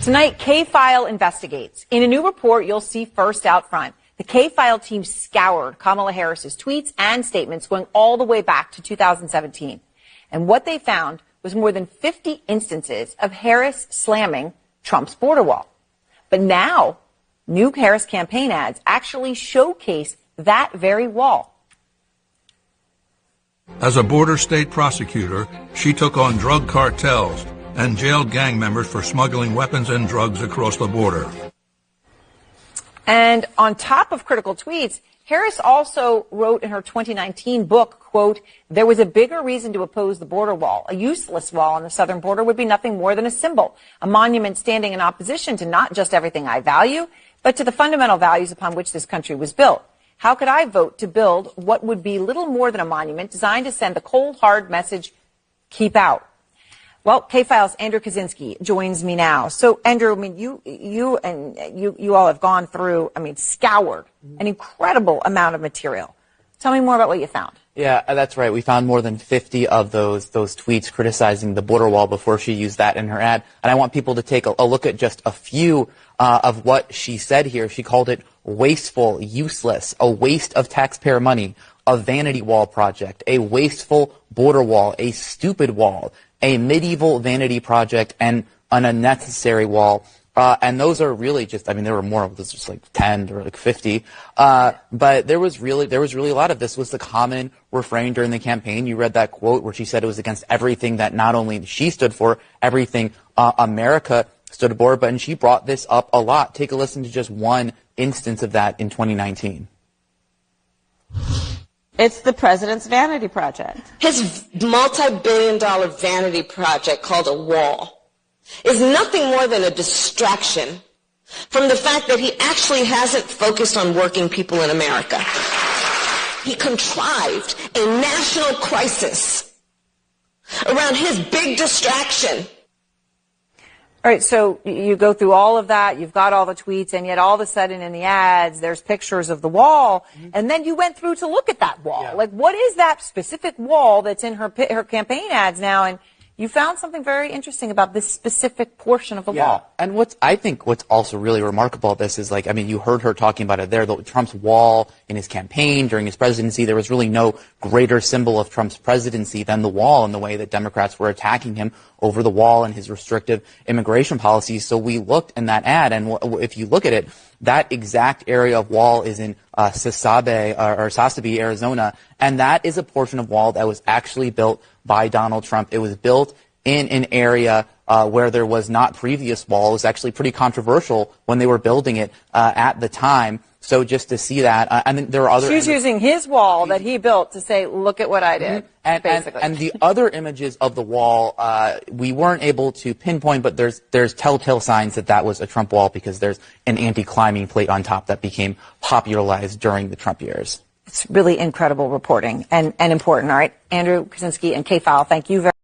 Tonight, K-File investigates. In a new report you'll see first out front, the K-File team scoured Kamala Harris's tweets and statements going all the way back to 2017. And what they found was more than 50 instances of Harris slamming Trump's border wall. But now, new Harris campaign ads actually showcase that very wall. As a border state prosecutor, she took on drug cartels and jailed gang members for smuggling weapons and drugs across the border. And on top of critical tweets, Harris also wrote in her 2019 book, quote, "There was a bigger reason to oppose the border wall. A useless wall on the southern border would be nothing more than a symbol, a monument standing in opposition to not just everything I value, but to the fundamental values upon which this country was built. How could I vote to build what would be little more than a monument designed to send the cold, hard message, keep out?" Well, K-File's Andrew Kaczynski joins me now. So, Andrew, I mean, you all have gone through, scoured an incredible amount of material. Tell me more about what you found. Yeah, that's right. We found more than 50 of those tweets criticizing the border wall before she used that in her ad. And I want people to take a look at just a few of what she said here. She called it wasteful, useless, a waste of taxpayer money, a vanity wall project, a wasteful border wall, a stupid wall, a medieval vanity project, and an unnecessary wall. And those are really just, there were more of this, just like 10 or like 50. But there was really a lot of this was the common refrain during the campaign. You read that quote where she said it was against everything that not only she stood for, everything America stood for, but and she brought this up a lot. Take a listen to just one instance of that in 2019. It's the president's vanity project. His multi-billion-dollar vanity project called a wall is nothing more than a distraction from the fact that he actually hasn't focused on working people in America. He contrived a national crisis around his big distraction. All right, so you go through all of that, you've got all the tweets, and yet all of a sudden in the ads, there's pictures of the wall, and then you went through to look at that wall. Yeah. Like, what is that specific wall that's in her campaign ads now? And you found something very interesting about this specific portion of the wall. And I think what's also really remarkable about this is, you heard her talking about it there, Trump's wall in his campaign during his presidency. There was really no greater symbol of Trump's presidency than the wall and the way that Democrats were attacking him over the wall and his restrictive immigration policies. So we looked in that ad, and if you look at it, that exact area of wall is in Sasabe, Arizona, and that is a portion of wall that was actually built by Donald Trump. It was built in an area where there was not previous wall. It was actually pretty controversial when they were building it at the time. So just to see that, and then there are other. She's using his wall that he built to say, "Look at what I did." And the other images of the wall, we weren't able to pinpoint, but there's telltale signs that was a Trump wall because there's an anti-climbing plate on top that became popularized during the Trump years. It's really incredible reporting and important. All right, Andrew Kaczynski and K-File, thank you very much.